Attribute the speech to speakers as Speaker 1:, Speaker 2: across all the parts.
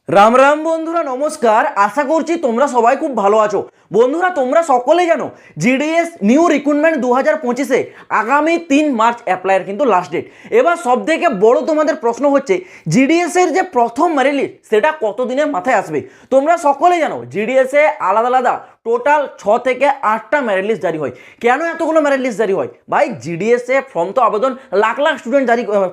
Speaker 1: রাম রাম বন্ধুরা, নমস্কার। আশা করছি তোমরা সবাই খুব ভালো আছো। বন্ধুরা, তোমরা সকলেই জানো জিডিএস নিউ রিক্রুটমেন্ট 2025-এ আগামী 3 মার্চ অ্যাপ্লাইয়ের কিন্তু লাস্ট ডেট। এবার সব থেকে বড় তোমাদের প্রশ্ন হচ্ছে জিডিএস এর যে প্রথম মেরিট লিস্ট সেটা কতদিনের মাথায় আসবে। তোমরা সকলেই জানো জিডিএস এ আলাদা আলাদা টোটাল 6 থেকে 8টা মেরিট লিস্ট জারি হয়। কেন এতগুলো মেরিট লিস্ট জারি হয়? ভাই, জিডিএস এ ফর্ম তো আবেদন লাখ লাখ স্টুডেন্ট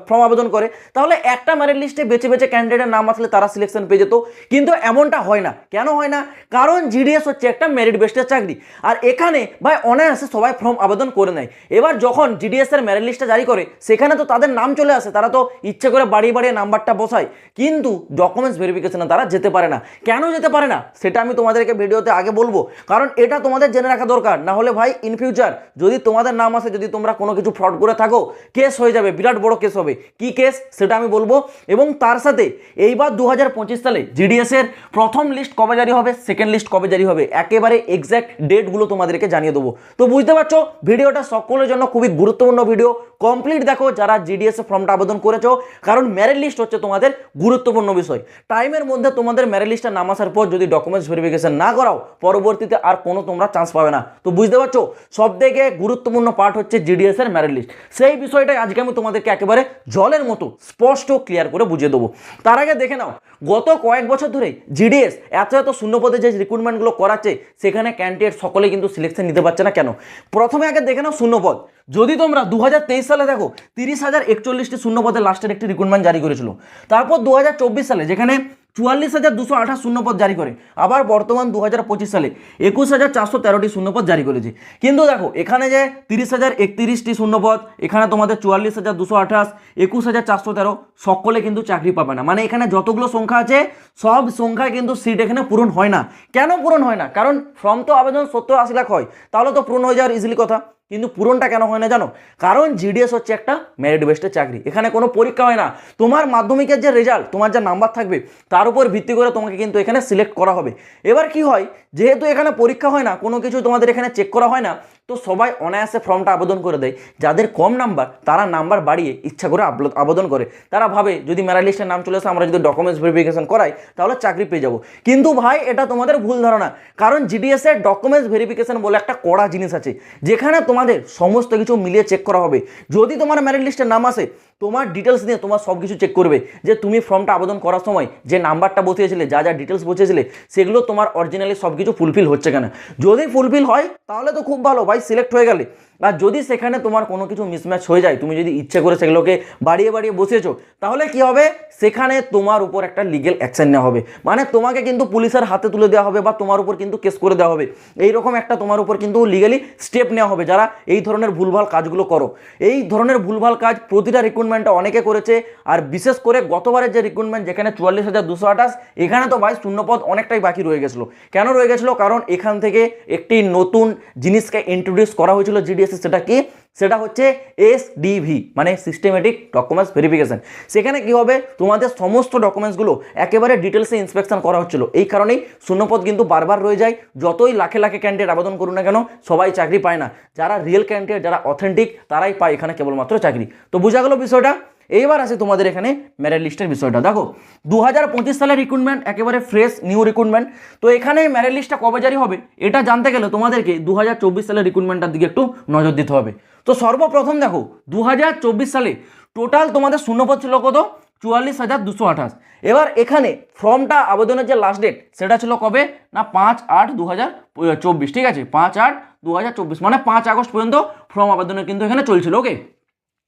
Speaker 1: ফর্ম আবেদন করে, তাহলে একটা মেরিট লিস্টে বেছে বেছে ক্যান্ডিডেটের নাম আসলে তারা সিলেকশন পেয়ে যেত। কিন্তু এমনটা হয় না। কেন হয় না? কারণ জিডিএস হচ্ছে একটা মেরিট বেস্টের চাকরি, আর এখানে ভাই অনায়াসে সবাই ফর্ম আবেদন করে নেয়। এবার যখন জিডিএস এর মেরিট লিস্টটা জারি করে সেখানে তো তাদের নাম চলে আসে, তারা তো ইচ্ছে করে বাড়িয়ে বাড়িয়ে নাম্বারটা বসায়, কিন্তু ডকুমেন্টস ভেরিফিকেশনে তারা যেতে পারে না। কেন যেতে পারে না সেটা আমি তোমাদেরকে ভিডিওতে আগে বলবো, কারণ এটা তোমাদের জেনে রাখা দরকার। না হলে ভাই ইন ফিউচার যদি তোমাদের নাম আসে, যদি তোমরা কোনো কিছু ফ্রড করে থাকো, কেস হয়ে যাবে, বিরাট বড় কেস হবে। কি কেস সেটা আমি বলবো। এবং তার সাথে এইবার 2025 সালে জিডিএস এর প্রথম লিস্ট কবে জারি হবে, সেকেন্ড লিস্ট কবে জারি হবে, একেবারে এক্স্যাক্ট ডেটগুলো তোমাদেরকে জানিয়ে দেবো। তো বুঝতে পারছো ভিডিওটা সকলের জন্য খুবই গুরুত্বপূর্ণ ভিডিও। কমপ্লিট দেখো যারা জিডিএস এর ফর্মটা আবেদন করেছো, কারণ মেরিট লিস্ট হচ্ছে তোমাদের গুরুত্বপূর্ণ বিষয়। টাইমের মধ্যে তোমাদের মেরিট লিস্টটা নাম আসার পর যদি ডকুমেন্টস ভেরিফিকেশন না করাও, পরবর্তীতে আর কোনো তোমরা চান্স পাবে না। তো বুঝতে পারছো সব থেকে গুরুত্বপূর্ণ পার্ট হচ্ছে জিডিএস এর মেরিট লিস্ট। সেই বিষয়টাই আজকে আমি তোমাদেরকে একেবারে জলের মতো স্পষ্ট ক্লিয়ার করে বুঝিয়ে দেবো। তার আগে দেখে নাও গত কয়েক বছর ধরে জিডিএস এত শূন্যপদে যে রিক্রুটমেন্টগুলো করাচ্ছে সেখানে ক্যান্ডিডেট সকলে কিন্তু সিলেকশন নিতে পারছে না। কেন? প্রথমে আগে দেখে নাও শূন্যপদ। যদি তোমরা 2023 সালে দেখো 30,041টি শূন্যপদে লাস্টের একটি রিক্রুটমেন্ট জারি করেছিল। তারপর 2024 সালে যেখানে 44,228 শূন্যপদ জারি করে, আবার বর্তমান 2025 সালে 21,413টি শূন্যপদ জারি করেছে। কিন্তু দেখো এখানে যে 30,031টি শূন্যপদ, এখানে তোমাদের 44,228, 21,413 সকলে কিন্তু চাকরি পাবে না। মানে এখানে যতগুলো সংখ্যা আছে সব সংখ্যায় কিন্তু সিট এখানে পূরণ হয় না। কেন পূরণ হয় না? কারণ ফর্ম তো আবেদন 70-80 লাখ হয়, তাহলে তো পূরণ হয়ে যাওয়ার ইজিলি কথা। কিন্তু পূরণটা কেন হয় না জানো? কারণ জিডিএস হচ্ছে একটা মেরিট বেস্টের চাকরি। এখানে কোনো পরীক্ষা হয় না। তোমার মাধ্যমিকের যে রেজাল্ট, তোমার যে নাম্বার থাকবে তার উপর ভিত্তি করে তোমাকে কিন্তু এখানে সিলেক্ট করা হবে। এবার কি হয়, যেহেতু এখানে পরীক্ষা হয় না, কোনো কিছু তোমাদের এখানে চেক করা হয় না, তো সবাই অনায়াসে ফর্মটা আবেদন করে দেয়। যাদের কম নাম্বার তারা নাম্বার বাড়িয়ে ইচ্ছা করে আবেদন করে। তারা ভাবে যদি মেরিট লিস্টের নাম চলে আসে, আমরা যদি ডকুমেন্টস ভেরিফিকেশন করাই তাহলে চাকরি পেয়ে যাবো। কিন্তু ভাই এটা তোমাদের ভুল ধারণা। কারণ জিডিএস এর ডকুমেন্টস ভেরিফিকেশন বলে একটা কড়া জিনিস আছে, যেখানে তোমাদের সমস্ত কিছু মিলিয়ে চেক করা হবে। যদি তোমার মেরিট লিস্টের নাম আসে, তোমার ডিটেলস নিয়ে তোমার সব কিছু চেক করবে, যে তুমি ফর্মটা আবেদন করার সময় যে নাম্বারটা বসিয়েছিলে, যা যা ডিটেলস বসিয়েছিলে, সেগুলো তোমার অরিজিনালি সব কিছু ফুলফিল হচ্ছে কিনা। যদি ফুলফিল হয় তাহলে তো খুব ভালো, ভাই সিলেক্ট হয়ে গেলে। আর যদি সেখানে তোমার কোনো কিছু মিসম্যাচ হয়ে যায়, তুমি যদি ইচ্ছে করে সেগুলোকে বাড়িয়ে বাড়িয়ে বসিয়েছো, তাহলে কি হবে, সেখানে তোমার উপর একটা লিগেল অ্যাকশন নেওয়া হবে। মানে তোমাকে কিন্তু পুলিশের হাতে তুলে দেওয়া হবে, বা তোমার উপর কিন্তু কেস করে দেওয়া হবে। এইরকম একটা তোমার উপর কিন্তু লিগালি স্টেপ নেওয়া হবে যারা এই ধরনের ভুলভাল কাজগুলো করো। এই ধরনের ভুলভাল কাজ প্রতিটা রিক্রুটমেন্টে অনেকে করেছে। আর বিশেষ করে গতবারের যে রিক্রুটমেন্ট যেখানে 44,228, এখানে তো ভাই শূন্যপদ অনেকটাই বাকি রয়ে গেছিলো। কেন রয়ে গেছিলো? কারণ এখান থেকে একটি নতুন জিনিসকে ইন্ট্রোডিউস করা হয়েছিল জিডিএস। সেটা কি? সেটা হচ্ছে এসডিভি, মানে সিস্টেমেটিক ডকুমেন্টস ভেরিফিকেশন। সেখানে কি হবে, তোমাদের সমস্ত ডকুমেন্টসগুলো একেবারে ডিটেলসে ইন্সপেকশন করা হচ্ছিল। এই কারণেই শূন্যপদ কিন্তু বারবার রয়ে যায়। যতই লাখে লাখে ক্যান্ডিডেট আবেদন করুন না কেন, সবাই চাকরি পায় না। যারা রিয়েল ক্যান্ডিডেট, যারা অথেন্টিক, তারাই পায় এখানে কেবলমাত্র চাকরি। তো বোঝা গেল বিষয়টা। এইবার আছে তোমাদের এখানে মেরিট লিস্টের বিষয়টা। দেখো 2025 সালের রিক্রুটমেন্ট একেবারে ফ্রেশ নিউ রিক্রুটমেন্ট। তো এখানে মেরিট লিস্টটা কবে জারি হবে এটা জানতে গেলে তোমাদেরকে 2024 সালের রিক্রুটমেন্টটার দিকে একটু নজর দিতে হবে। তো সর্বপ্রথম দেখো 2024 সালে টোটাল তোমাদের শূন্যপদ ছিল কত? 44,228। এবার এখানে ফর্মটা আবেদনের যে লাস্ট ডেট সেটা ছিল কবে না? 5/8/2024। ঠিক আছে, 5/8/2024, মানে 5 আগস্ট পর্যন্ত ফর্ম আবেদনের কিন্তু এখানে চলছিল। ওকে,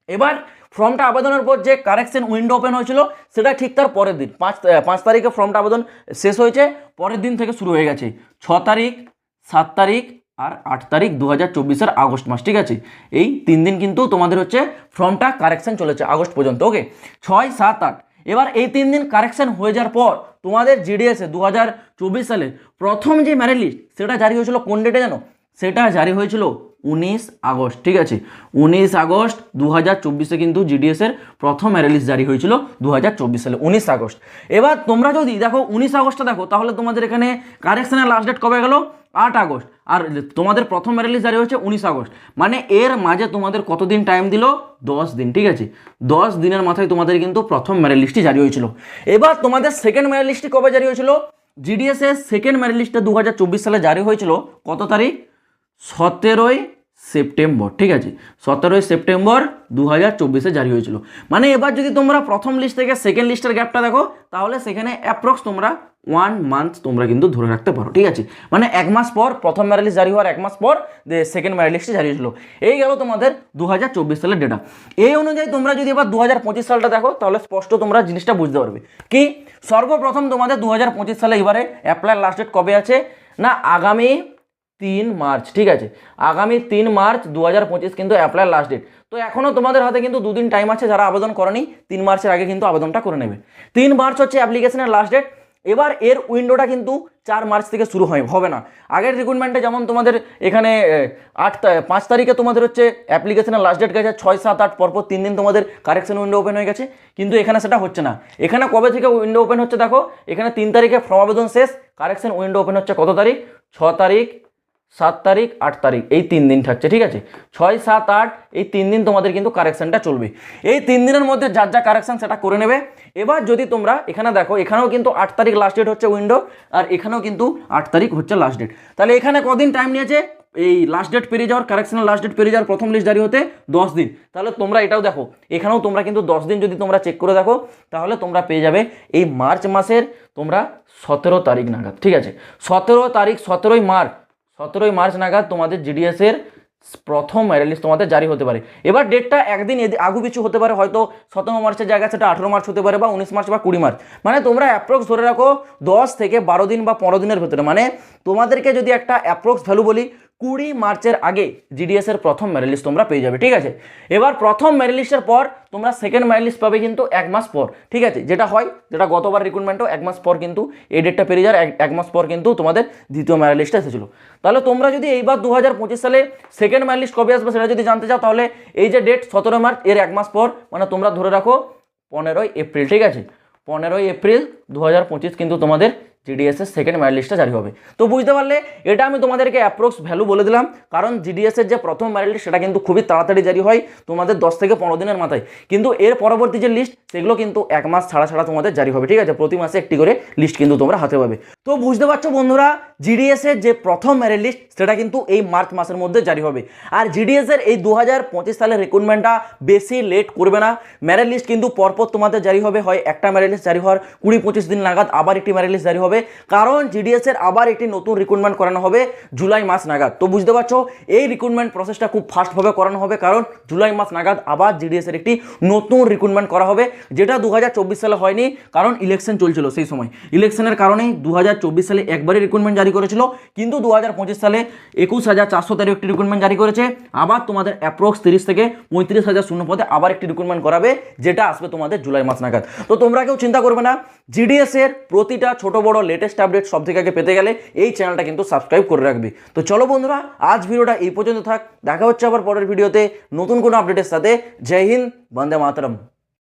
Speaker 1: এবার ফর্মটা আবেদনের পর যে কারেকশন উইন্ডো ওপেন হয়েছিল সেটা ঠিক তার পরের দিন 5 তারিখে ফর্মটা আবেদন শেষ হয়েছে। পরের দিন থেকে শুরু হয়ে গেছে 6 তারিখ, 7 তারিখ আর 8 তারিখ 2024-এর আগস্ট মাস। ঠিক আছে, এই 3 দিন কিন্তু তোমাদের হচ্ছে ফর্মটা কারেকশন চলেছে আগস্ট পর্যন্ত। ওকে, 6, 7, 8। এবার এই 3 দিন কারেকশন হয়ে যাওয়ার পর তোমাদের জিডিএসে 2024 সালে প্রথম যে মেরিট লিস্ট সেটা জারি হয়েছিল কোন ডেটে জানো? সেটা জারি হয়েছিল 19 আগস্ট। ঠিক আছে, 19 আগস্ট 2024-এ কিন্তু জিডিএসের প্রথম মেরিট লিস্ট জারি হয়েছিল 2024 সালে 19 আগস্ট। এবার তোমরা যদি দেখো 19 আগস্টটা দেখো, তাহলে তোমাদের এখানে কারেকশনের লাস্ট ডেট কবে গেল? 8 আগস্ট। আর তোমাদের প্রথম মেরিট লিস্ট জারি হয়েছে 19 আগস্ট। মানে এর মাঝে তোমাদের কতদিন টাইম দিল? 10 দিন। ঠিক আছে, 10 দিনের মাথায় তোমাদের কিন্তু প্রথম মেরিট লিস্টটি জারি হয়েছিল। এবার তোমাদের সেকেন্ড মেরিট লিস্টটি কবে জারি হয়েছিল? জিডিএস এর সেকেন্ড মেরিট লিস্টটা 2024 সালে জারি হয়েছিল কত তারিখ? 17ই সেপ্টেম্বর। ঠিক আছে, 17ই সেপ্টেম্বর 2024-এ জারি হয়েছিল। মানে এবার যদি তোমরা প্রথম লিস্ট থেকে সেকেন্ড লিস্টের গ্যাপটা দেখো, তাহলে সেখানে অ্যাপ্রক্স তোমরা 1 মান্থ তোমরা কিন্তু ধরে রাখতে পারো। ঠিক আছে, মানে 1 মাস পর প্রথম মেরিট লিস্ট জারি হওয়ার 1 মাস পর সেকেন্ড মেরিট লিস্টে জারি হয়েছিল। এই গেল তোমাদের 2024 সালের ডেটা। এই অনুযায়ী তোমরা যদি এবার 2025 সালটা দেখো, তাহলে স্পষ্ট তোমরা জিনিসটা বুঝতে পারবে। কি সর্বপ্রথম তোমাদের 2025 সালে এবারে অ্যাপ্লাই লাস্ট ডেট কবে আছে না? আগামী 3 মার্চ। ঠিক আছে, আগামী 3 মার্চ 2025 কিন্তু অ্যাপ্লাই লাস্ট ডেট। তো এখনও তোমাদের হাতে কিন্তু 2 দিন টাইম আছে, যারা আবেদন করেনি 3 মার্চের আগে কিন্তু আবেদনটা করে নেবে। 3 মার্চ হচ্ছে অ্যাপ্লিকেশনের লাস্ট ডেট। এবার এর উইন্ডোটা কিন্তু 4 মার্চ থেকে শুরু হবে না। আগের রিক্রুটমেন্টে যেমন তোমাদের এখানে 5 তারিখে তোমাদের হচ্ছে অ্যাপ্লিকেশনের লাস্ট ডেট গেছে, 6, 7, 8 পরপর 3 দিন তোমাদের কারেকশন উইন্ডো ওপেন হয়ে গেছে। কিন্তু এখানে সেটা হচ্ছে না। এখানে কবে থেকে উইন্ডো ওপেন হচ্ছে দেখো, এখানে 3 তারিখে ফর্ম আবেদন শেষ, কারেকশন উইন্ডো ওপেন হচ্ছে কত তারিখ? 6 তারিখ, 7 তারিখ, 8 তারিখ, এই 3 দিন থাকছে। ঠিক আছে, 6, 7, 8 এই 3 দিন তোমাদের কিন্তু কারেকশনটা চলবে। এই 3 দিনের মধ্যে যার যা কারেকশন সেটা করে নেবে। এবার যদি তোমরা এখানে দেখো, এখানেও কিন্তু 8 তারিখ লাস্ট ডেট হচ্ছে উইন্ডো, আর এখানেও কিন্তু 8 তারিখ হচ্ছে লাস্ট ডেট। তাহলে এখানে কদিন টাইম নিয়েছে এই লাস্ট ডেট পেরিয়ে যাওয়ার, কারেকশনের লাস্ট ডেট পেরিয়ে যাওয়ার, প্রথম লিস্ট জারি হতে 10 দিন। তাহলে তোমরা এটাও দেখো, এখানেও তোমরা কিন্তু 10 দিন যদি তোমরা চেক করে দেখো, তাহলে তোমরা পেয়ে যাবে এই মার্চ মাসের তোমরা 17 তারিখ নাগাদ। ঠিক আছে, 17 তারিখ, 17ই মার্চ নাগাদ তোমাদের জিডিএস এর প্রথম মেরিট লিস্ট তোমাদের জারি হতে পারে। এবার ডেটটা একদিন আগু পিছু হতে পারে, হয়তো 17 মার্চের জায়গায় সেটা 18 মার্চ হতে পারে, বা 19 মার্চ বা 20 মার্চ। মানে তোমরা অ্যাপ্রক্স ধরে রাখো 10 থেকে 12 দিন বা 15 দিনের ভেতরে। মানে তোমাদেরকে যদি একটা অ্যাপ্রক্স ভ্যালু বলি, 20 মার্চের আগে জিডিএস এর প্রথম মেরিট লিস্ট তোমরা পেয়ে যাবে। ঠিক আছে, এবার প্রথম মেরিট লিস্টের পর তোমরা সেকেন্ড মেরিট লিস্ট পাবে কিন্তু 1 মাস পর। ঠিক আছে, যেটা হয়, যেটা গতবার রিক্রুটমেন্টও 1 মাস পর কিন্তু এই ডেটটা পেরিয়ে যাওয়ার 1 মাস পর কিন্তু তোমাদের দ্বিতীয় মেরিট লিস্টটা এসেছিল। তাহলে তোমরা যদি এইবার 2025 সালে সেকেন্ড মেরিট লিস্ট কবে আসবে সেটা যদি জানতে চাও, তাহলে এই যে ডেট 17 মার্চ এর 1 মাস পর, মানে তোমরা ধরে রাখো 15ই এপ্রিল। ঠিক আছে, 15ই এপ্রিল 2025 কিন্তু তোমাদের জিডিএস এর সেকেন্ড মেরিট লিস্টটা জারি হবে। তো বুঝতে পারলে, এটা আমি তোমাদেরকে অ্যাপ্রক্স ভ্যালু বলে দিলাম, কারণ জিডিএস এর যে প্রথম মেরিট লিস্ট সেটা কিন্তু খুবই তাড়াতাড়ি জারি হয়, তোমাদের 10 থেকে 15 দিনের মাথায়। কিন্তু এর পরবর্তী যে লিস্ট, সেগুলো কিন্তু 1 মাস ছাড়া ছাড়া তোমাদের জারি হবে। ঠিক আছে, প্রতি মাসে একটি করে লিস্ট কিন্তু তোমরা হাতে পাবে। তো বুঝতে পারছো বন্ধুরা, জিডিএস এর যে প্রথম মেরিট লিস্ট সেটা কিন্তু এই মার্চ মাসের মধ্যে জারি হবে। আর জিডিএস এর এই 2025 সালের রিক্রুটমেন্টটা বেশি লেট করবে না। মেরিট লিস্ট কিন্তু পরপর তোমাদের জারি হবে, হয় একটা মেরিট লিস্ট জারি হওয়ার 20-25 দিন নাগাদ আবার একটি মেরিট লিস্ট জারি হবে, কারণ জিডিএস এর আবার একটি নতুন রিক্রুটমেন্ট করানো হবে জুলাই মাস নাগাদ। তো বুঝতে পারছো, এই রিক্রুটমেন্ট প্রসেসটা খুব ফাস্টভাবে করানো হবে, কারণ জুলাই মাস নাগাদ আবার জিডিএস এর একটি নতুন রিক্রুটমেন্ট করা হবে, যেটা 2024 সালে হয়নি, কারণ ইলেকশন চলছিল সেই সময়। ইলেকশনের কারণেই 2024 সালে একবারই রিক্রুটমেন্ট জারি করেছিল, কিন্তু 2025 সালে 21,413 একটি রিক্রুটমেন্ট জারি করেছে। আবার তোমাদের অ্যাপ্রক্স 30 থেকে 35,000 শূন্য পদে আবার একটি রিক্রুটমেন্ট করাবে, যেটা আসবে তোমাদের জুলাই মাস নাগাদ। তো তোমরা কেউ চিন্তা করবে না, জিডিএস এর প্রতিটা ছোট বড় লেটেস্ট আপডেট সব থেকে আগে পেতে গেলে এই চ্যানেলটা কিন্তু সাবস্ক্রাইব করে রাখবে। তো চলো বন্ধুরা, আজ ভিডিওটা এই পর্যন্ত থাক, দেখা হচ্ছে আবার পরের ভিডিওতে নতুন কোনো আপডেটের সাথে। জয় হিন্দ, বন্দে মাতরম।